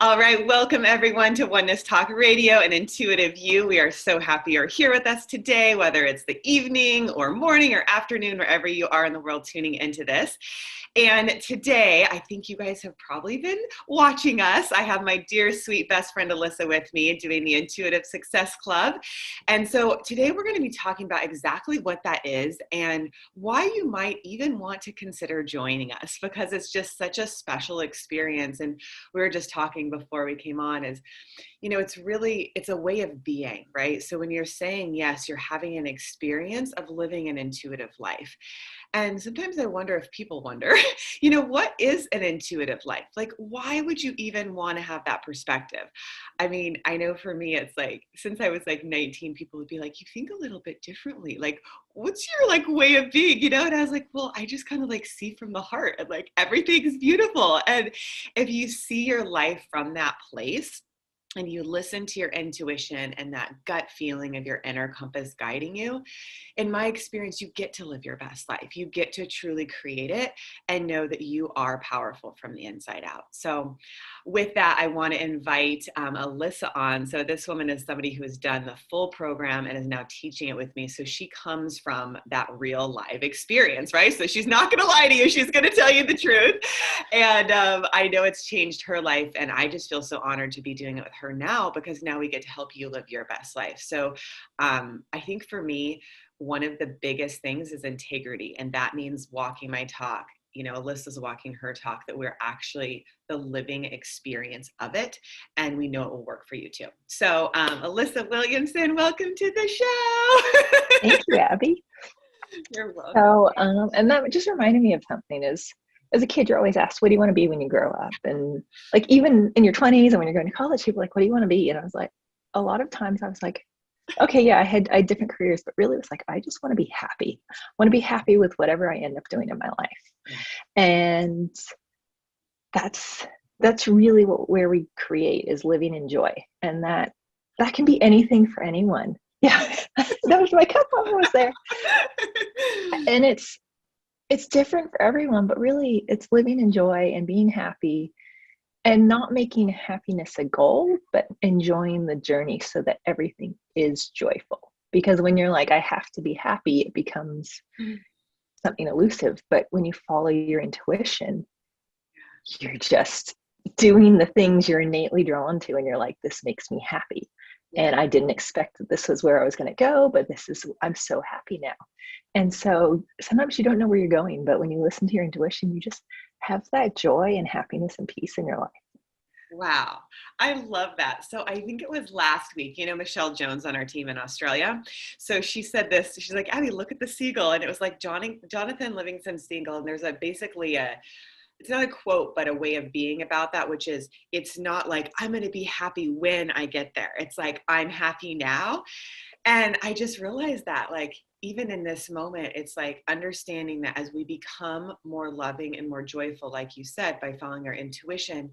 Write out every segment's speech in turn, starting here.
All right, welcome everyone to Oneness Talk Radio and Intuitive You. We are so happy you're here with us today, whether it's the evening or morning or afternoon, wherever you are in the world tuning into this. And today, I think you guys have probably been watching us. I have my dear, sweet best friend Alyssa with me doing the Intuitive Success Club. And so today we're going to be talking about exactly what that is and why you might even want to consider joining us, because it's just such a special experience. And we were just talking before we came on is, it's a way of being, right? So when you're saying yes, you're having an experience of living an intuitive life. And sometimes I wonder if people wonder, what is an intuitive life? Like, why would you even want to have that perspective? I mean, I know for me, it's like, since I was like 19, people would be like, you think a little bit differently. Like, what's your like way of being, And I was like, well, I just kind of like see from the heart and like everything is beautiful. And if you see your life from that place, and you listen to your intuition and that gut feeling of your inner compass guiding you, in my experience, you get to live your best life. You get to truly create it and know that you are powerful from the inside out. So with that, I want to invite Alyssa on. So this woman is somebody who has done the full program and is now teaching it with me. So she comes from that real live experience, right? So she's not going to lie to you. She's going to tell you the truth. And I know it's changed her life. And I just feel so honored to be doing it with her now, because now we get to help you live your best life. So I think for me, one of the biggest things is integrity. And that means walking my talk. Alyssa's walking her talk, that we're actually the living experience of it. And we know it will work for you too. So Alyssa Williamson, welcome to the show. Thank you, Abby. You're welcome. So, and that just reminded me of something is, as a kid, you're always asked, what do you want to be when you grow up? And like, even in your 20s and when you're going to college, people are like, what do you want to be? And I was like, a lot of times I was like, okay, yeah, I had different careers, but really it was like, I just want to be happy. I want to be happy with whatever I end up doing in my life. And that's really where we create, is living in joy. And that can be anything for anyone. Yeah, that was my cup almost there. And it's different for everyone, but really it's living in joy and being happy, and not making happiness a goal, but enjoying the journey so that everything is joyful. Because when you're like, I have to be happy, it becomes something elusive. But when you follow your intuition, you're just doing the things you're innately drawn to, and you're like, this makes me happy. And I didn't expect that this was where I was going to go, but I'm so happy now. And so sometimes you don't know where you're going, but when you listen to your intuition, you just have that joy and happiness and peace in your life. Wow. I love that. So I think it was last week, Michelle Jones on our team in Australia. So she said this, she's like, Abby, look at the seagull. And it was like Jonathan Livingston Seagull. And there's it's not a quote, but a way of being about that, which is, it's not like, I'm going to be happy when I get there. It's like, I'm happy now. And I just realized that, like, even in this moment, it's like understanding that as we become more loving and more joyful, like you said, by following our intuition,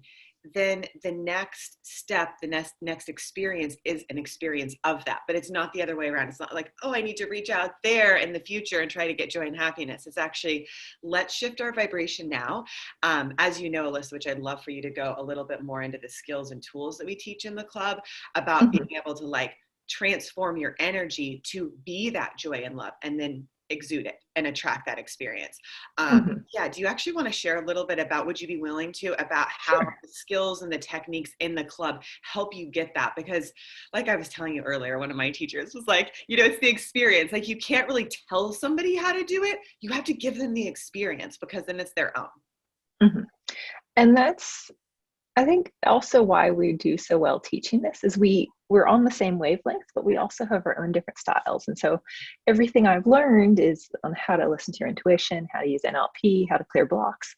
then the next step, the next experience is an experience of that. But it's not the other way around. It's not like, oh, I need to reach out there in the future and try to get joy and happiness. It's actually, let's shift our vibration now. As you know, Alyssa, which I'd love for you to go a little bit more into the skills and tools that we teach in the club about being able to like transform your energy to be that joy and love, and then exude it and attract that experience. Yeah. Do you actually want to share a little bit about, would you be willing to, about how the skills and the techniques in the club help you get that? Because like I was telling you earlier, one of my teachers was like, it's the experience. Like, you can't really tell somebody how to do it. You have to give them the experience, because then it's their own. And that's, I think, also why we do so well teaching this, is we're on the same wavelength, but we also have our own different styles. And so everything I've learned is on how to listen to your intuition, how to use NLP, how to clear blocks.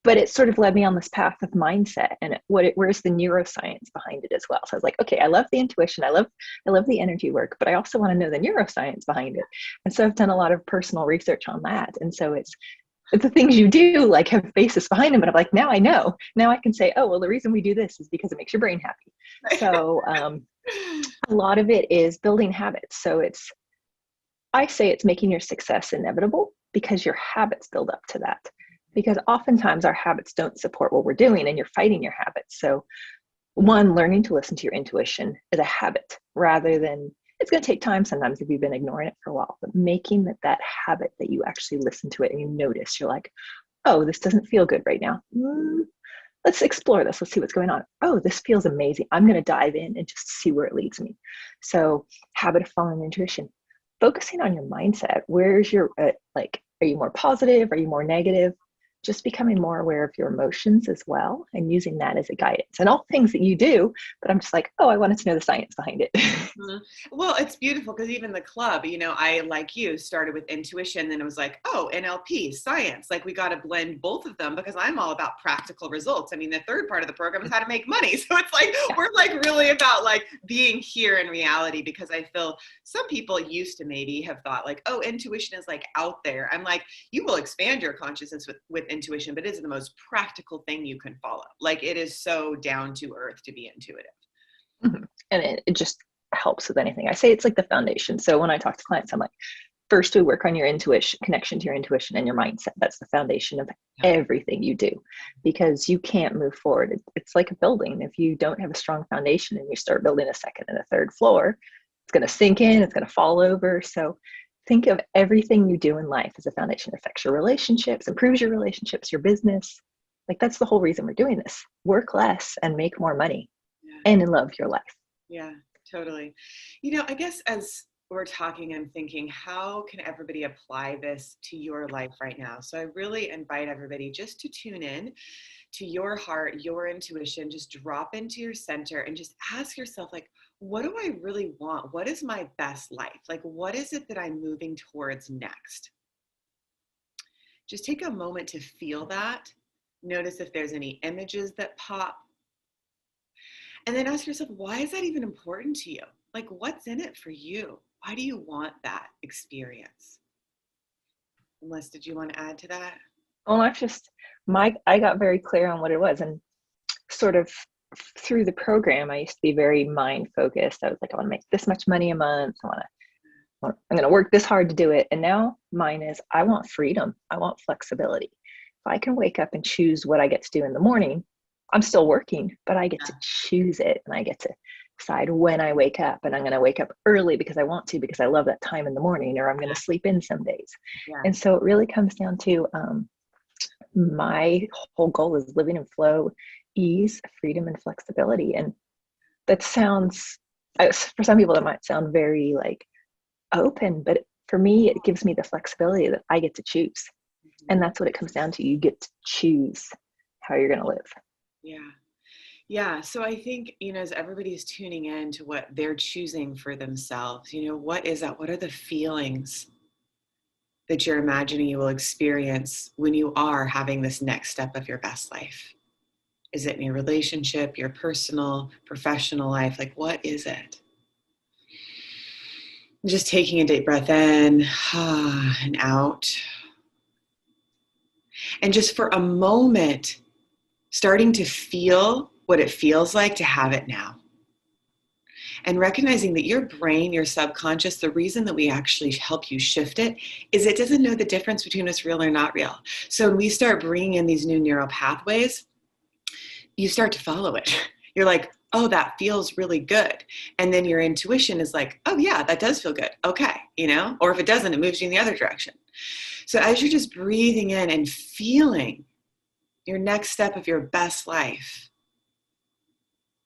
But it sort of led me on this path of mindset and where's the neuroscience behind it as well. So I was like, okay, I love the intuition. I love the energy work, but I also want to know the neuroscience behind it. And so I've done a lot of personal research on that. And so it's the things you do like have basis behind them. But I'm like, now I know. Now I can say, oh, well, the reason we do this is because it makes your brain happy. So a lot of it is building habits. So I say it's making your success inevitable, because your habits build up to that. because oftentimes our habits don't support what we're doing and you're fighting your habits. So one, learning to listen to your intuition is a habit rather than, it's going to take time sometimes if you've been ignoring it for a while, but making that habit that you actually listen to it and you notice, you're like, oh, this doesn't feel good right now. Let's explore this. Let's see what's going on. Oh, this feels amazing. I'm going to dive in and just see where it leads me. So habit of following intuition, focusing on your mindset. Where's your, like, are you more positive? Are you more negative? Just becoming more aware of your emotions as well and using that as a guidance and all things that you do. But I'm just like, oh, I wanted to know the science behind it. Well, it's beautiful because even the club, I, like you, started with intuition, then it was like, oh, NLP, science. Like we got to blend both of them because I'm all about practical results. I mean, the third part of the program is how to make money. So it's like, we're like really about like being here in reality, because I feel some people used to maybe have thought like, oh, intuition is like out there. I'm like, you will expand your consciousness with intuition, but it is the most practical thing you can follow. Like it is so down to earth to be intuitive. Mm-hmm. And it just helps with anything. I say it's like the foundation. So when I talk to clients, I'm like, first we work on your intuition, connection to your intuition and your mindset. That's the foundation of everything you do, because you can't move forward. It's like a building. If you don't have a strong foundation and you start building a second and a third floor, it's going to sink in, it's going to fall over. So think of everything you do in life as a foundation. It affects your relationships, improves your relationships, your business. Like that's the whole reason we're doing this. Work less and make more money and love your life. Yeah, totally. I guess as we're talking, I'm thinking, how can everybody apply this to your life right now? So I really invite everybody just to tune in to your heart, your intuition, just drop into your center and just ask yourself, like, what do I really want? What is my best life? Like, what is it that I'm moving towards next? Just take a moment to feel that. Notice if there's any images that pop. And then ask yourself, why is that even important to you? Like, what's in it for you? Why do you want that experience? Melissa, did you want to add to that? Well, I got very clear on what it was. And sort of through the program, I used to be very mind focused. I was like, I want to make this much money a month. I'm going to work this hard to do it. And now mine is, I want freedom. I want flexibility. If I can wake up and choose what I get to do in the morning, I'm still working, but I get to choose it, and I get to decide when I wake up. And I'm going to wake up early because I want to, because I love that time in the morning, or I'm going to sleep in some days. And so it really comes down to my whole goal is living in flow, ease, freedom, and flexibility. And that sounds, for some people, that might sound very like open, but for me, it gives me the flexibility that I get to choose. And that's what it comes down to. You get to choose how you're going to live. Yeah. So I think, as everybody's tuning in to what they're choosing for themselves, what is that? What are the feelings that you're imagining you will experience when you are having this next step of your best life? Is it in your relationship, your personal, professional life? Like, what is it? Just taking a deep breath in and out. And just for a moment, starting to feel what it feels like to have it now. And recognizing that your brain, your subconscious, the reason that we actually help you shift it is it doesn't know the difference between what's real or not real. So when we start bringing in these new neural pathways, you start to follow it. You're like, oh, that feels really good. And then your intuition is like, oh yeah, that does feel good. Okay. Or if it doesn't, it moves you in the other direction. So as you're just breathing in and feeling your next step of your best life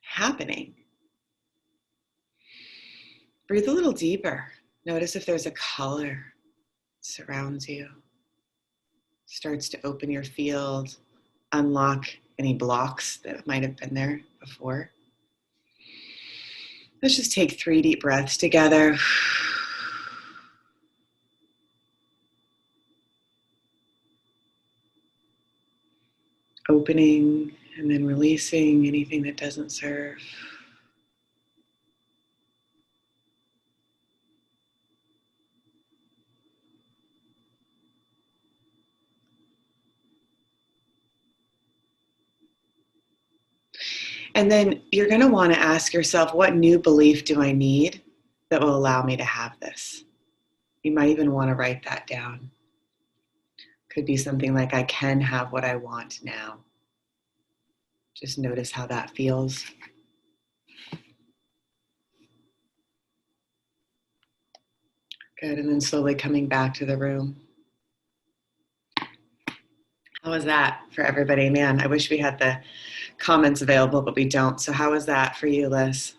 happening, breathe a little deeper. Notice if there's a color that surrounds you. Starts to open your field, unlock any blocks that might have been there before. Let's just take 3 deep breaths together. Opening and then releasing anything that doesn't serve. And then you're going to want to ask yourself, what new belief do I need that will allow me to have this? You might even want to write that down. Could be something like, I can have what I want now. Just notice how that feels. Good, and then slowly coming back to the room. How was that for everybody? Man, I wish we had the comments available, but we don't. So how was that for you, Liz?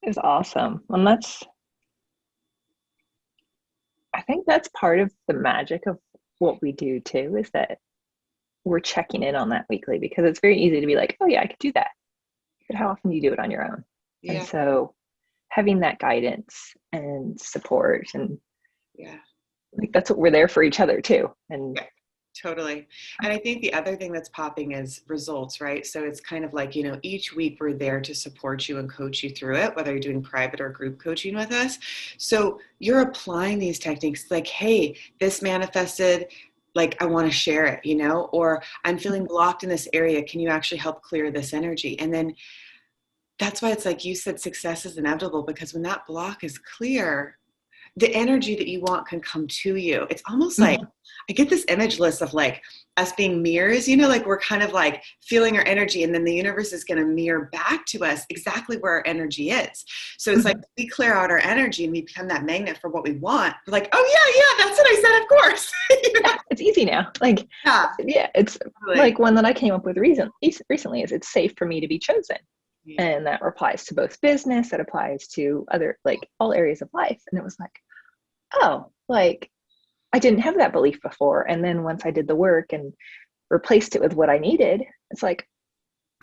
It was awesome. And I think that's part of the magic of what we do too, is that we're checking in on that weekly, because it's very easy to be like, oh yeah, I could do that. But how often do you do it on your own? Yeah. And so having that guidance and support, and like, that's what we're there for each other too. And totally. And I think the other thing that's popping is results, right? So it's kind of like, each week we're there to support you and coach you through it, whether you're doing private or group coaching with us. So you're applying these techniques like, hey, this manifested, like, I want to share it, or I'm feeling blocked in this area. Can you actually help clear this energy? And then that's why it's like you said, success is inevitable, because when that block is clear, the energy that you want can come to you. It's almost like, I get this image list of like us being mirrors, like we're kind of like feeling our energy, and then the universe is going to mirror back to us exactly where our energy is. So it's like we clear out our energy and we become that magnet for what we want. We're like, oh yeah, that's what I said, of course. Yeah, it's easy now. Like, it's totally. Like one that I came up with recently is, it's safe for me to be chosen. Yeah. And that applies to both business, that applies to other, like, all areas of life. And it was like, oh, like, I didn't have that belief before. And then once I did the work and replaced it with what I needed, it's like,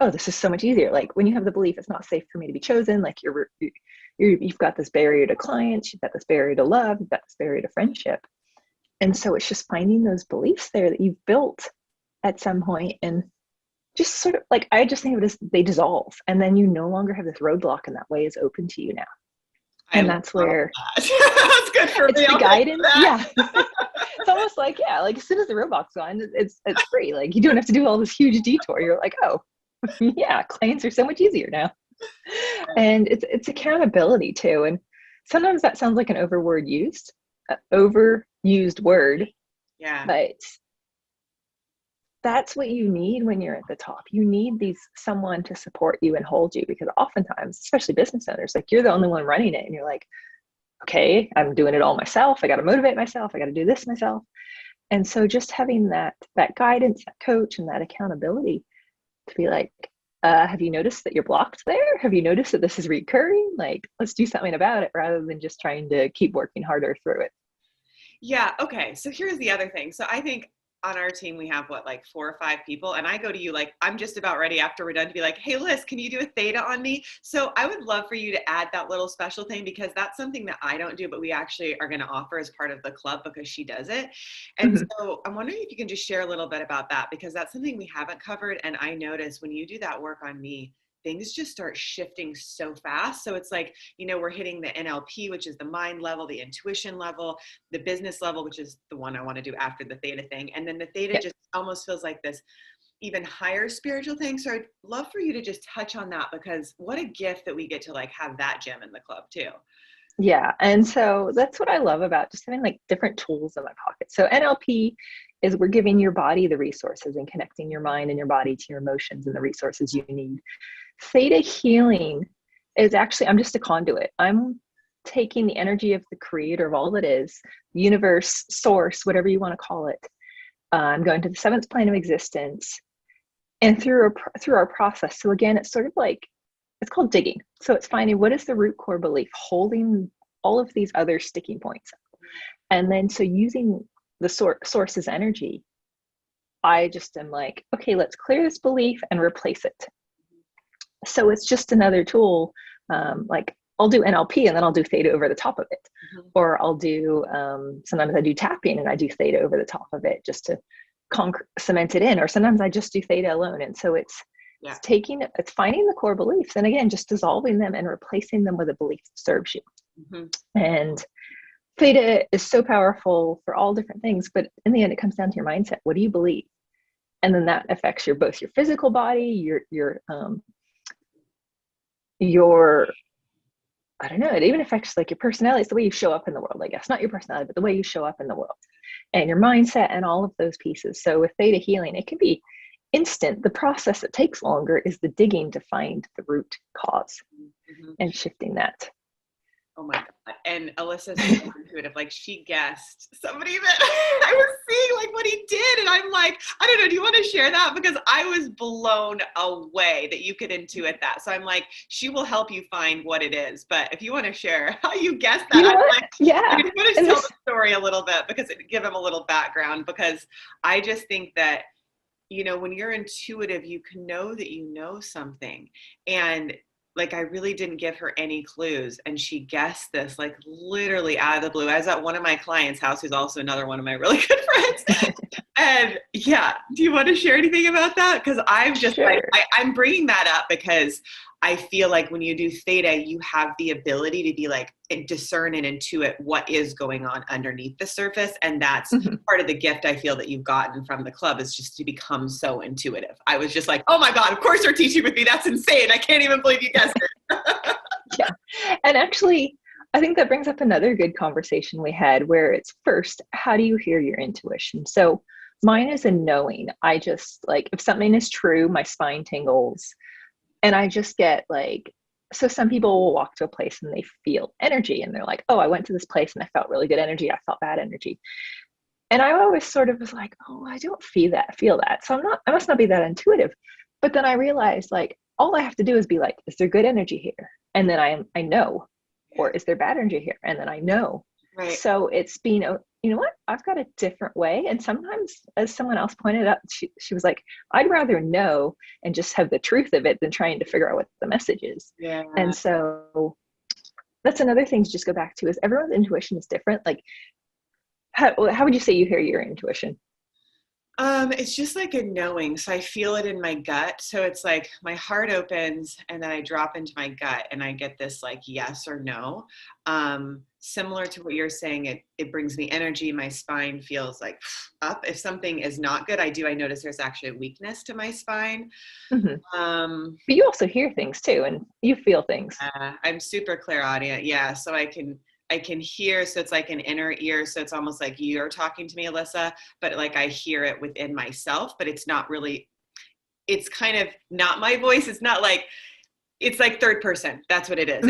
oh, this is so much easier. Like, when you have the belief it's not safe for me to be chosen, like you've got this barrier to clients, you've got this barrier to love, you've got this barrier to friendship. And so it's just finding those beliefs there that you've built at some point, and just sort of like, I just think of it as they dissolve, and then you no longer have this roadblock, and that way is open to you now. And that's where that's good for it's me. The guidance. Yeah. It's almost like, as soon as the roadblock's gone, it's free. Like, you don't have to do all this huge detour. You're like, oh yeah, clients are so much easier now. And it's accountability too. And sometimes that sounds like an overused word. Yeah. But that's what you need when you're at the top. You need someone to support you and hold you, because oftentimes, especially business owners, like, you're the only one running it, and you're like, okay, I'm doing it all myself. I got to motivate myself. I got to do this myself. And so just having that guidance, that coach, and that accountability to be like, have you noticed that you're blocked there? Have you noticed that this is recurring? Like, let's do something about it, rather than just trying to keep working harder through it. Yeah. Okay. So here's the other thing. So I think on our team, we have like 4 or 5 people. And I go to you, like, I'm just about ready after we're done to be like, hey, Liz, can you do a theta on me? So I would love for you to add that little special thing, because that's something that I don't do, but we actually are going to offer as part of the club, because she does it. And so I'm wondering if you can just share a little bit about that, because that's something we haven't covered. And I notice when you do that work on me, things just start shifting so fast. So it's like, we're hitting the NLP, which is the mind level, the intuition level, the business level, which is the one I want to do after the theta thing. And then the theta just almost feels like this even higher spiritual thing. So I'd love for you to just touch on that, because what a gift that we get to like have that gem in the club too. Yeah. And so that's what I love about just having like different tools in my pocket. So NLP is, we're giving your body the resources and connecting your mind and your body to your emotions and the resources you need. Theta healing is actually, I'm just a conduit. I'm taking the energy of the creator of all that is, universe, source, whatever you want to call it. I'm going to the 7th plane of existence, and through our process. So again, it's sort of like, it's called digging. So it's finding what is the root core belief holding all of these other sticking points. And then, so using the source's energy, I just am like, okay, let's clear this belief and replace it. So it's just another tool. Like, I'll do NLP and then I'll do theta over the top of it. Or I'll do, sometimes I do tapping and I do theta over the top of it, just to cement it in. Or sometimes I just do theta alone. And so it's finding the core beliefs, and again, just dissolving them and replacing them with a belief that serves you. And theta is so powerful for all different things, but in the end, it comes down to your mindset. What do you believe? And then that affects both your physical body, your I don't know, it even affects like your personality. It's the way you show up in the world, I guess. Not your personality, but the way you show up in the world. and your mindset and all of those pieces. So with theta healing, it can be instant. The process that takes longer is the digging to find the root cause and shifting that. Oh my God. And Alyssa's so intuitive. Like, she guessed somebody that I was seeing, like, what he did. And I'm like, I don't know, do you want to share that? Because I was blown away that you could intuit that. So I'm like, she will help you find what it is. But if you want to share how you guessed that, I'm like, yeah. I just want to tell the story a little bit, because it give him a little background, because I just think that, you know, when you're intuitive, you can know that you know something. And like, I really didn't give her any clues, and she guessed this, like, literally out of the blue. I was at one of my clients' house, who's also another one of my really good friends. And yeah, do you want to share anything about that? Because I'm just Sure. like, I'm bringing that up because I feel like when you do theta, you have the ability to be like, discern and intuit what is going on underneath the surface. And that's part of the gift I feel that you've gotten from the club, is just to become so intuitive. I was just like, oh my God, of course you're teaching with me. That's insane. I can't even believe you guessed it. Yeah. And actually, I think that brings up another good conversation we had, where it's first, how do you hear your intuition? So mine is a knowing. I just, like, if something is true, my spine tingles. And I just get like, so some people will walk to a place and they feel energy, and they're like, oh, I went to this place and I felt really good energy. I felt bad energy. And I always sort of was like, oh, I don't feel that. So I must not be that intuitive. But then I realized, like, all I have to do is be like, is there good energy here? And then I know. Or is there bad energy here? And then I know. Right. So it's being, you know what, I've got a different way. And sometimes, as someone else pointed out, she was like, I'd rather know and just have the truth of it than trying to figure out what the message is. Yeah. And so that's another thing to just go back to, is everyone's intuition is different. Like, how would you say you hear your intuition? It's just like a knowing. So I feel it in my gut. So it's like my heart opens and then I drop into my gut and I get this like yes or no. Similar to what you're saying, it brings me energy. My spine feels like up. If something is not good, I notice there's actually a weakness to my spine. But you also hear things too, and you feel things. I'm super clairaudient. Yeah. So I can hear, so it's like an inner ear. So it's almost like you're talking to me, Alyssa, but like I hear it within myself, but it's not really, it's kind of not my voice. It's not like, it's like third person. That's what it is.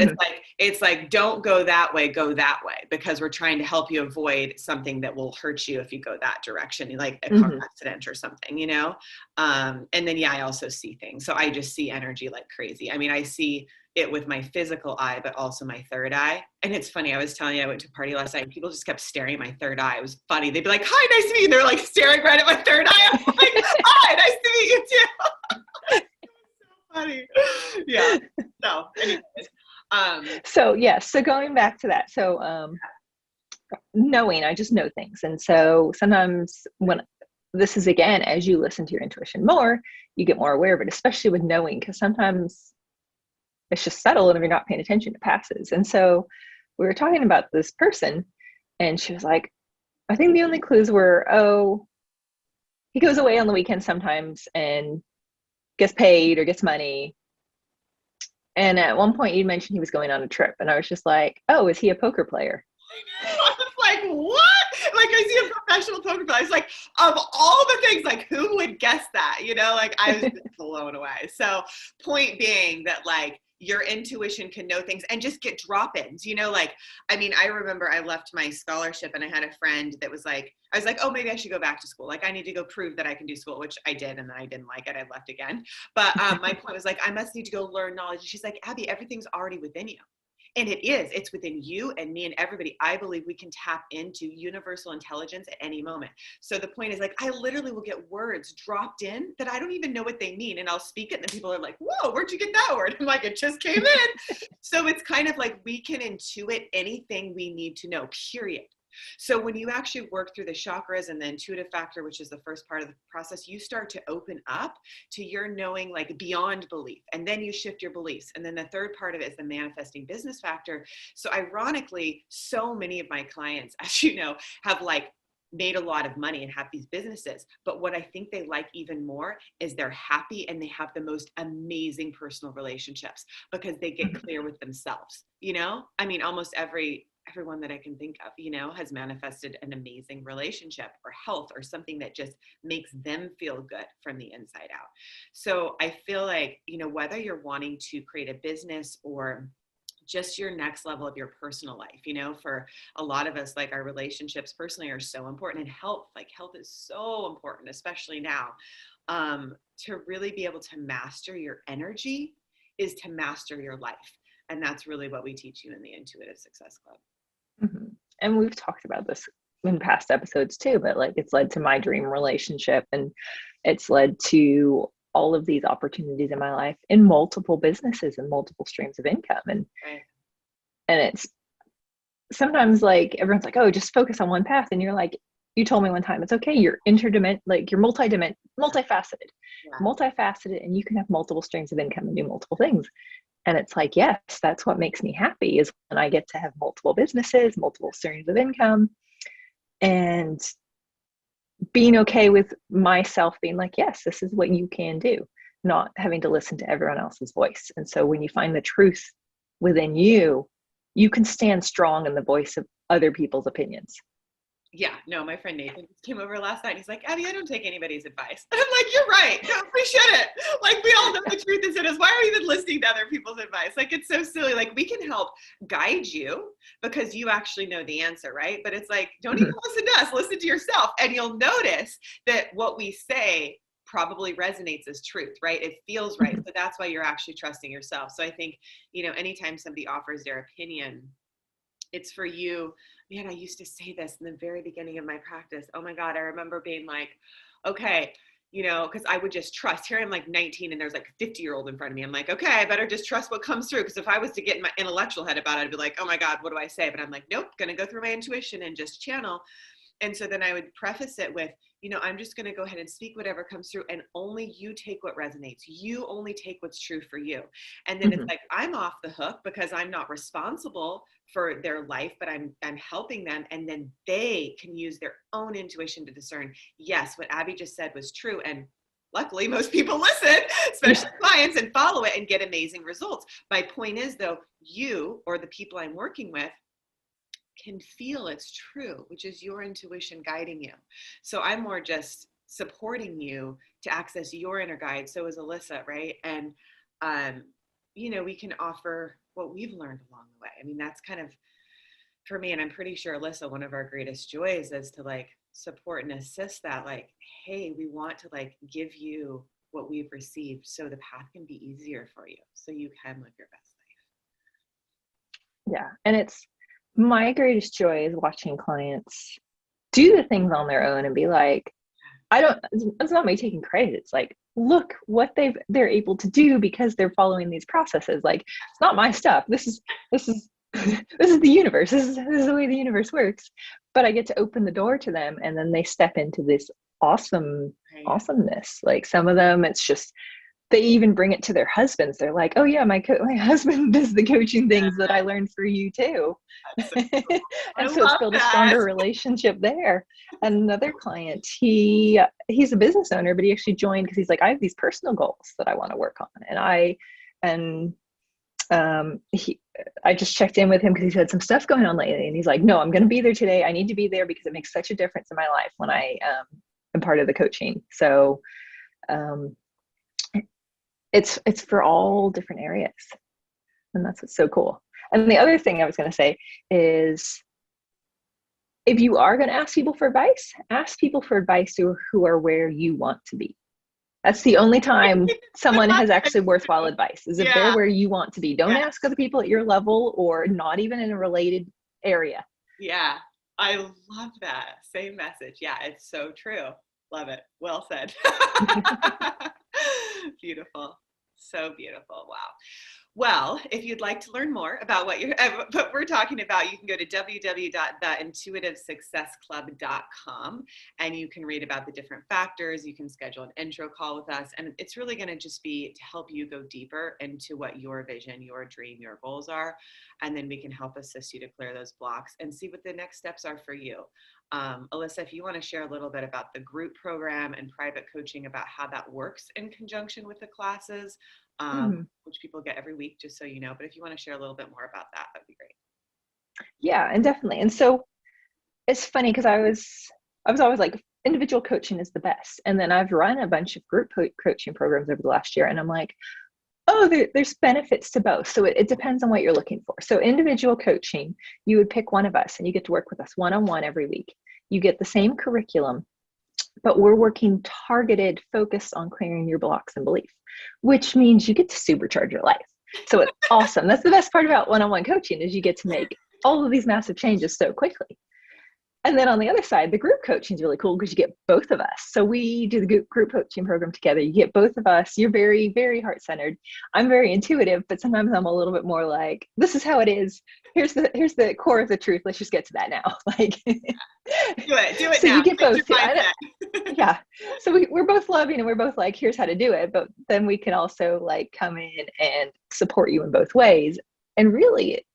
It's like, don't go that way, go that way, because we're trying to help you avoid something that will hurt you if you go that direction, like a car accident or something, you know? And then, yeah, I also see things. So I just see energy like crazy. I mean, I see it with my physical eye, but also my third eye. And it's funny. I was telling you, I went to a party last night and people just kept staring at my third eye. It was funny. They'd be like, hi, nice to meet you. And they're like staring right at my third eye. I'm like, hi, nice to meet you too. Funny. Yeah. So anyways. So yes. So going back to that. So knowing, I just know things. And so sometimes when this is, again, as you listen to your intuition more, you get more aware of it, especially with knowing, because sometimes it's just subtle, and if you're not paying attention, it passes. And so we were talking about this person, and she was like, I think the only clues were, oh, he goes away on the weekend sometimes and gets paid or gets money. And at one point you mentioned he was going on a trip, and I was just like, oh, is he a poker player? I was like, what? Like, I see a professional poker player. I was like, of all the things, like, who would guess that? You know, like, I was just blown away. So point being that, like, your intuition can know things and just get drop-ins, you know, like, I mean, I remember I left my scholarship and I had a friend that was like, I was like, oh, maybe I should go back to school. Like, I need to go prove that I can do school, which I did. And then I didn't like it. I left again. But my point was like, I must need to go learn knowledge. And she's like, Abby, everything's already within you. And it is, it's within you and me and everybody. I believe we can tap into universal intelligence at any moment. So the point is, like, I literally will get words dropped in that I don't even know what they mean. And I'll speak it and then people are like, whoa, where'd you get that word? I'm like, it just came in. So it's kind of like we can intuit anything we need to know, period. So when you actually work through the chakras and the intuitive factor, which is the first part of the process, you start to open up to your knowing, like, beyond belief. And then you shift your beliefs. And then the third part of it is the manifesting business factor. So ironically, so many of my clients, as you know, have like made a lot of money and have these businesses. But what I think they like even more is they're happy and they have the most amazing personal relationships because they get clear with themselves. You know, I mean, almost every everyone that I can think of, has manifested an amazing relationship or health or something that just makes them feel good from the inside out. So I feel like, whether you're wanting to create a business or just your next level of your personal life, for a lot of us, like our relationships personally are so important, and health is so important, especially now. To really be able to master your energy is to master your life. And that's really what we teach you in the Intuitive Success Club. Mm-hmm. And we've talked about this in past episodes too, but like it's led to my dream relationship, and it's led to all of these opportunities in my life in multiple businesses and multiple streams of income. And Right. and it's sometimes like everyone's like, oh, just focus on one path. And you're like, you told me one time, it's okay, you're like you're multifaceted, and you can have multiple streams of income and do multiple things. And it's like, yes, that's what makes me happy, is when I get to have multiple businesses, multiple streams of income, and being okay with myself being like, yes, this is what you can do, not having to listen to everyone else's voice. And so when you find the truth within you, you can stand strong in the voice of other people's opinions. Yeah, no, my friend Nathan came over last night. He's like, Abby, I don't take anybody's advice. And I'm like, you're right. No, we shouldn't. Like, we all know the truth is in us. Why are we even listening to other people's advice? Like, it's so silly. Like, we can help guide you because you actually know the answer, right? But it's like, don't even listen to us. Listen to yourself. And you'll notice that what we say probably resonates as truth, right? It feels right. So that's why you're actually trusting yourself. So I think, anytime somebody offers their opinion, it's for you. Man, I used to say this in the very beginning of my practice. Oh my God, I remember being like, okay, because I would just trust. Here I'm like 19 and there's like a 50-year-old in front of me. I'm like, okay, I better just trust what comes through. Because if I was to get in my intellectual head about it, I'd be like, oh my God, what do I say? But I'm like, nope, going to go through my intuition and just channel. And so then I would preface it with, I'm just going to go ahead and speak whatever comes through, and only you take what resonates. You only take what's true for you. And then it's like, I'm off the hook because I'm not responsible for their life, but I'm helping them. And then they can use their own intuition to discern, yes, what Abby just said was true. And luckily, most people listen, especially clients, and follow it and get amazing results. My point is, though, you or the people I'm working with can feel it's true, which is your intuition guiding you. So I'm more just supporting you to access your inner guide. So is Alyssa, right? And, we can offer what we've learned along the way. I mean, that's kind of, for me, and I'm pretty sure Alyssa, one of our greatest joys is to like support and assist that, like, hey, we want to like give you what we've received so the path can be easier for you so you can live your best life. Yeah. And it's my greatest joy is watching clients do the things on their own and be like, it's not me taking credit. It's like, look what they're able to do because they're following these processes. Like, it's not my stuff. This is this is the universe. This is the way the universe works. But I get to open the door to them, and then they step into this awesomeness. Like, some of them, it's just, they even bring it to their husbands. They're like, oh yeah, my husband does the coaching things that I learned for you too. So cool. And so it's built a stronger relationship there. And another client, he's a business owner, but he actually joined because he's like, I have these personal goals that I want to work on. I just checked in with him because he's had some stuff going on lately, and he's like, no, I'm going to be there today. I need to be there because it makes such a difference in my life when I am part of the coaching. So it's for all different areas, and that's what's so cool. And the other thing I was going to say is, if you are going to ask people for advice who are where you want to be. That's the only time someone has actually worthwhile advice, is if they're where you want to be. Don't ask other people at your level or not even in a related area. Yeah, I love that. Same message. Yeah, it's so true. Love it. Well said. Beautiful. So beautiful. Wow. Well, if you'd like to learn more about what we're talking about, you can go to www.theintuitivesuccessclub.com, and you can read about the different factors. You can schedule an intro call with us, and it's really going to just be to help you go deeper into what your vision, your dream, your goals are, and then we can help assist you to clear those blocks and see what the next steps are for you. Alyssa, if you want to share a little bit about the group program and private coaching, about how that works in conjunction with the classes, which people get every week, just so you know. But if you want to share a little bit more about that, that'd be great. Yeah, and definitely. And so it's funny because I was always like, individual coaching is the best. And then I've run a bunch of group coaching programs over the last year, and I'm like, oh, there's benefits to both. So it depends on what you're looking for. So individual coaching, you would pick one of us and you get to work with us one-on-one every week. You get the same curriculum, but we're working targeted, focused on clearing your blocks and belief, which means you get to supercharge your life. So it's awesome. That's the best part about one-on-one coaching, is you get to make all of these massive changes so quickly. And then on the other side, the group coaching is really cool because you get both of us. So we do the group coaching program together. You get both of us. You're very, very heart-centered. I'm very intuitive, but sometimes I'm a little bit more like, this is how it is. Here's the core of the truth. Let's just get to that now. Like, do it so now. you get both. Yeah. So we're both loving, and we're both like, here's how to do it. But then we can also like come in and support you in both ways. And really,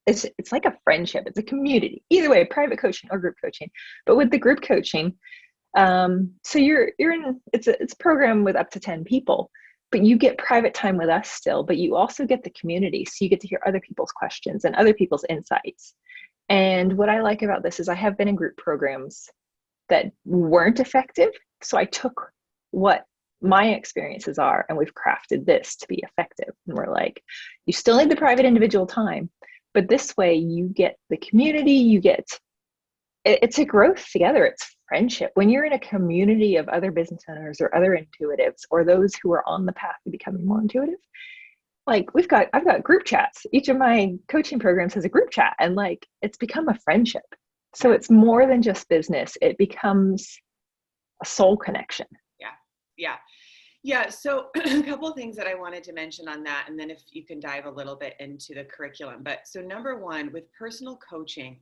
it's like a friendship. It's a community. Either way, private coaching or group coaching. But with the group coaching, so you're in, it's a program with up to 10 people, but you get private time with us still, but you also get the community. So you get to hear other people's questions and other people's insights. And what I like about this is I have been in group programs that weren't effective. So I took what my experiences are, and we've crafted this to be effective. And we're like, you still need the private individual time, but this way you get the community, you get, it's a growth together. It's friendship. When you're in a community of other business owners or other intuitives, or those who are on the path to becoming more intuitive, like I've got group chats. Each of my coaching programs has a group chat, and like, it's become a friendship. So it's more than just business. It becomes a soul connection. Yeah. So a couple of things that I wanted to mention on that, and then if you can dive a little bit into the curriculum. But so number one, with personal coaching,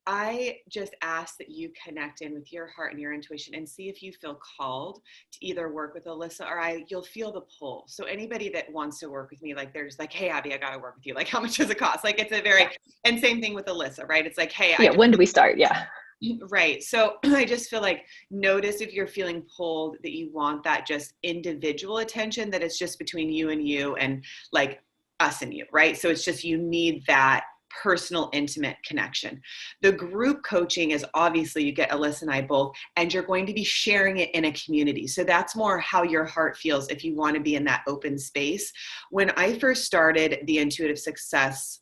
I just ask that you connect in with your heart and your intuition and see if you feel called to either work with Alyssa or you'll feel the pull. So anybody that wants to work with me, like there's like, hey, Abby, I got to work with you. Like, how much does it cost? Like, it's a very, and same thing with Alyssa, right? It's like, hey, when do we start? Yeah. Right. So I just feel like, notice if you're feeling pulled that you want that just individual attention, that it's just between you and like us and you, right? So it's just, you need that personal, intimate connection. The group coaching is obviously, you get Alyssa and I both, and you're going to be sharing it in a community. So that's more how your heart feels if you want to be in that open space. When I first started the Intuitive Success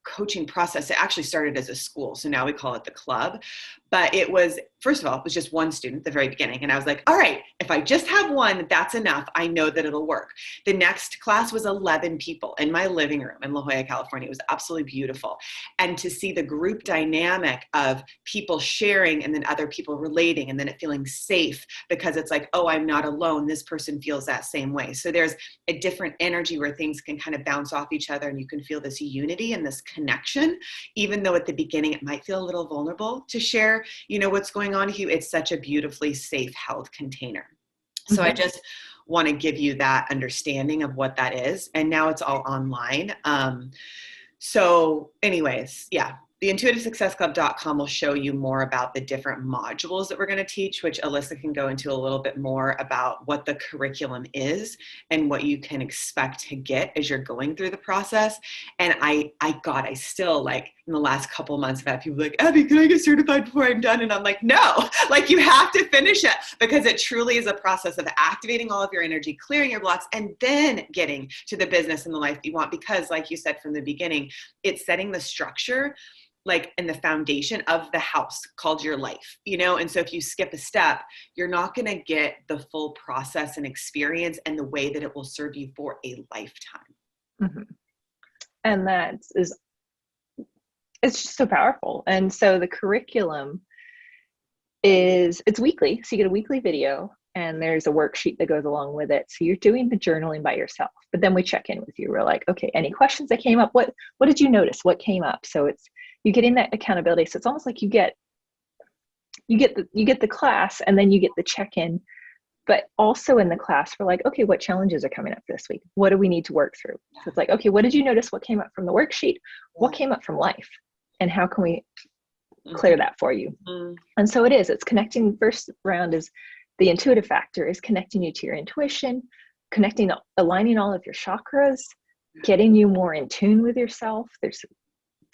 coaching process, it actually started as a school. So now we call it the club. But it was, first of all, it was just one student at the very beginning. And I was like, all right, if I just have one, that's enough. I know that it'll work. The next class was 11 people in my living room in La Jolla, California. It was absolutely beautiful. And to see the group dynamic of people sharing and then other people relating, and then it feeling safe because it's like, oh, I'm not alone. This person feels that same way. So there's a different energy where things can kind of bounce off each other, and you can feel this unity and this connection, even though at the beginning it might feel a little vulnerable to share, what's going on here. It's such a beautifully safe, held container. So I just want to give you that understanding of what that is. And now it's all online. So anyways, yeah, the intuitivesuccessclub.com will show you more about the different modules that we're going to teach, which Alyssa can go into a little bit more about what the curriculum is and what you can expect to get as you're going through the process. And I still, like, in the last couple of months, I've had people like, Abby, can I get certified before I'm done? And I'm like, no, like, you have to finish it, because it truly is a process of activating all of your energy, clearing your blocks, and then getting to the business and the life that you want. Because like you said from the beginning, it's setting the structure, like, in the foundation of the house called your life, and so if you skip a step, you're not going to get the full process and experience and the way that it will serve you for a lifetime. Mm-hmm. And it's just so powerful. And so the curriculum it's weekly. So you get a weekly video, and there's a worksheet that goes along with it. So you're doing the journaling by yourself, but then we check in with you. We're like, okay, any questions that came up? What did you notice? What came up? So you're getting that accountability. So it's almost like you get the class, and then you get the check-in. But also in the class, we're like, okay, what challenges are coming up this week? What do we need to work through? So it's like, okay, what did you notice? What came up from the worksheet? What came up from life? And how can we clear that for you? And so it's connecting. First round is the intuitive factor, is connecting you to your intuition, aligning all of your chakras, getting you more in tune with yourself. There's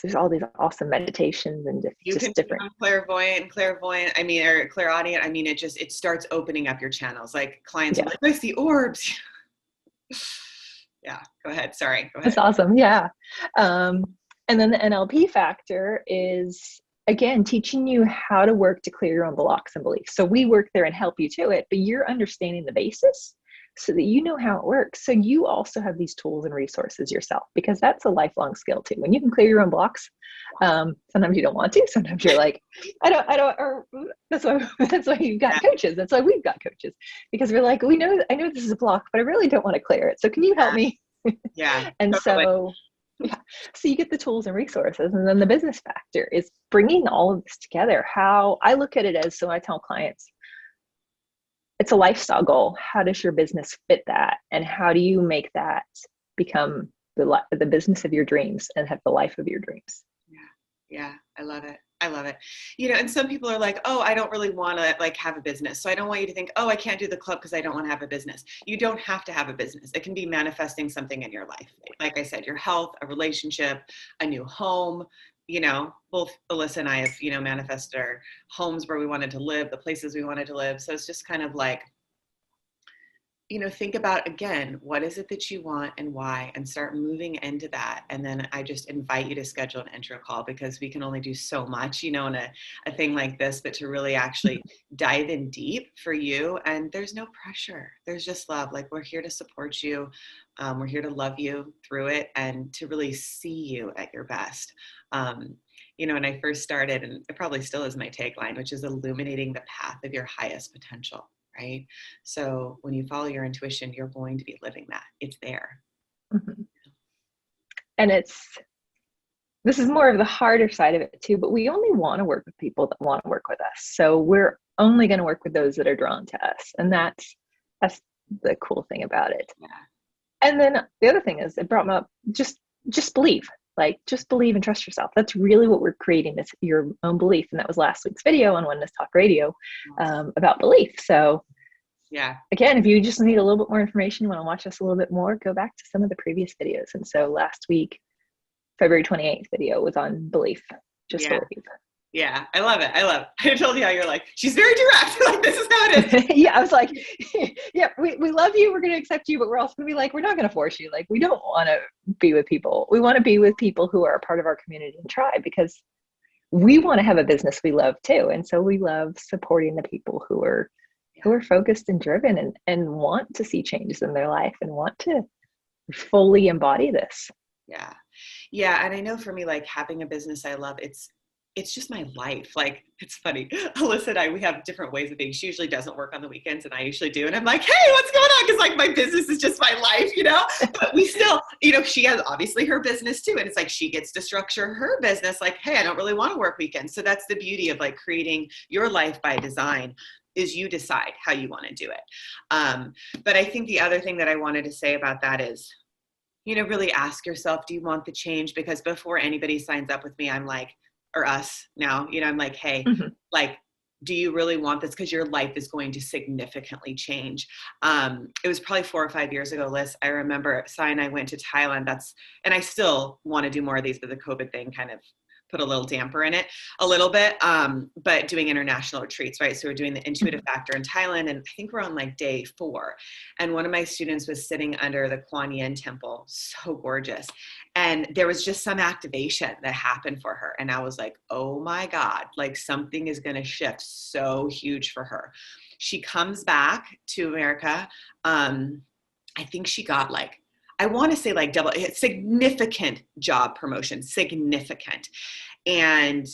there's all these awesome meditations and You can just different. become clairvoyant, I mean, or clairaudient. I mean, it starts opening up your channels. Like clients are like, I see orbs. Yeah, go ahead. Sorry, go ahead. That's awesome. Yeah. And then the NLP factor is, again, teaching you how to work to clear your own blocks and beliefs. So we work there and help you to it, but you're understanding the basis so that you know how it works. So you also have these tools and resources yourself, because that's a lifelong skill too. When you can clear your own blocks, sometimes you don't want to, sometimes you're like, I don't, or that's why you've got coaches. That's why we've got coaches, because we're like, I know this is a block, but I really don't want to clear it. So can you help me? Yeah. And totally. so you get the tools and resources. And then the business factor is bringing all of this together. How I look at it as, so I tell clients, it's a lifestyle goal. How does your business fit that? And how do you make that become the business of your dreams and have the life of your dreams? Yeah. I love it. I love it. You know, and some people are like, oh, I don't really want to like have a business. So I don't want you to think, oh, I can't do the club because I don't want to have a business. You don't have to have a business. It can be manifesting something in your life. Like I said, your health, a relationship, a new home. You know, both Alyssa and I have, you know, manifested our homes where we wanted to live, the places we wanted to live. So it's just kind of like, you know, think about, again, what is it that you want and why, and start moving into that. And then I just invite you to schedule an intro call, because we can only do so much, you know, in a thing like this, but to really actually dive in deep for you. And there's no pressure. There's just love. Like, we're here to support you. We're here to love you through it and to really see you at your best. You know, when I first started, and it probably still is my tagline, which is illuminating the path of your highest potential. Right? So when you follow your intuition, you're going to be living that. It's there. Mm-hmm. And this is more of the harder side of it too, but we only want to work with people that want to work with us. So we're only going to work with those that are drawn to us. And that's the cool thing about it. Yeah. And then the other thing is, it brought me up, just believe. Like, just believe and trust yourself. That's really what we're creating, is your own belief. And that was last week's video on Oneness Talk Radio about belief. So yeah, again, if you just need a little bit more information, you want to watch us a little bit more, go back to some of the previous videos. And so last week, February 28th video was on belief. Just believe. Yeah, I love it. I told you how you're like, she's very direct. Like, this is how it is. Yeah, I was like, yeah, we love you. We're going to accept you, but we're also going to be like, we're not going to force you. Like, we don't want to be with people. We want to be with people who are a part of our community and tribe, because we want to have a business we love too. And so we love supporting the people who are focused and driven and want to see changes in their life and want to fully embody this. Yeah. Yeah. And I know for me, like, having a business I love, it's just my life. Like, it's funny. Alyssa and we have different ways of being. She usually doesn't work on the weekends and I usually do. And I'm like, hey, what's going on? Because like, my business is just my life, you know, but we still, you know, she has obviously her business too. And it's like, she gets to structure her business. Like, hey, I don't really want to work weekends. So that's the beauty of like creating your life by design, is you decide how you want to do it. But I think the other thing that I wanted to say about that is, you know, really ask yourself, do you want the change? Because before anybody signs up with me, I'm like, or us now, you know, I'm like, hey, like, do you really want this? Because your life is going to significantly change. It was probably 4 or 5 years ago, Liz. I remember Sai and I went to Thailand. And I still want to do more of these, but the COVID thing kind of put a little damper in it a little bit, but doing international retreats, right? So we're doing the intuitive factor in Thailand, and I think we're on like day 4. And one of my students was sitting under the Kuan Yin temple, so gorgeous. And there was just some activation that happened for her. And I was like, oh my God, like something is going to shift so huge for her. She comes back to America. I think she got like, I want to say like double, significant job promotion, significant. And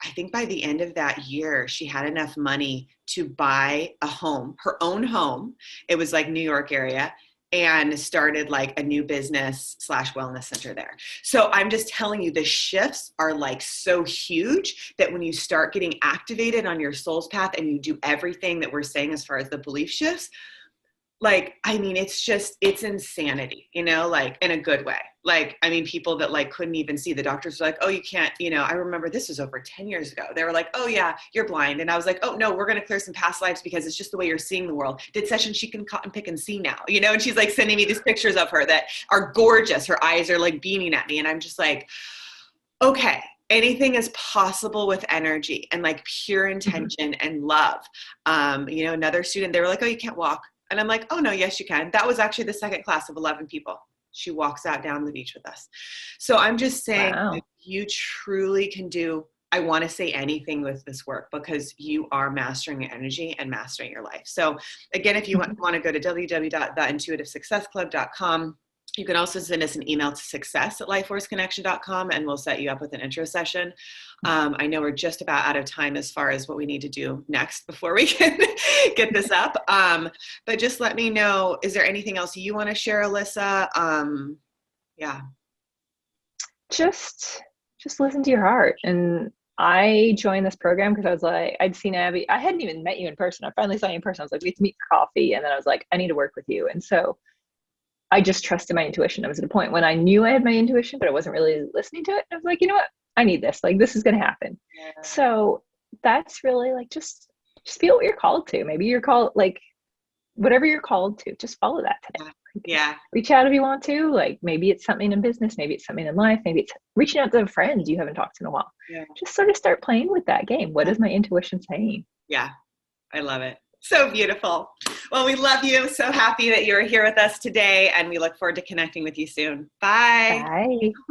I think by the end of that year, she had enough money to buy a home, her own home. It was like New York area, and started like a new business / wellness center there. So I'm just telling you, the shifts are like so huge that when you start getting activated on your soul's path and you do everything that we're saying as far as the belief shifts, like, I mean, it's insanity, you know, like in a good way. Like, I mean, people that like couldn't even see, the doctors were like, oh, you can't, you know, I remember this was over 10 years ago. They were like, oh yeah, you're blind. And I was like, oh no, we're going to clear some past lives because it's just the way you're seeing the world. Did sessions she can cut and pick and see now, you know? And she's like sending me these pictures of her that are gorgeous. Her eyes are like beaming at me. And I'm just like, okay, anything is possible with energy and like pure Mhm. intention and love. Another student, they were like, oh, you can't walk. And I'm like, oh, no, yes, you can. That was actually the second class of 11 people. She walks out down the beach with us. So I'm just saying, if Wow. you truly can do, I want to say anything with this work because you are mastering your energy and mastering your life. So again, if you Mhm. want to go to www.theintuitivesuccessclub.com, you can also send us an email to success@lifeforceconnection.com and we'll set you up with an intro session. I know we're just about out of time as far as what we need to do next before we can get this up. But just let me know, is there anything else you want to share, Alyssa? Yeah. Just listen to your heart. And I joined this program because I was like, I'd seen Abby. I hadn't even met you in person. I finally saw you in person. I was like, we have to meet for coffee. And then I was like, I need to work with you. And so I just trusted my intuition. I was at a point when I knew I had my intuition, but I wasn't really listening to it. I was like, you know what? I need this. Like, this is going to happen. So that's really like, just feel what you're called to. Maybe you're called, like, whatever you're called to, just follow that today. Yeah. Like, Yeah. reach out if you want to. Like, maybe it's something in business, maybe it's something in life, maybe it's reaching out to friends you haven't talked to in a while. Yeah. Just sort of start playing with that game. What is my intuition saying? Yeah. I love it. So beautiful. Well, we love you. So happy that you're here with us today, and we look forward to connecting with you soon. Bye. Bye.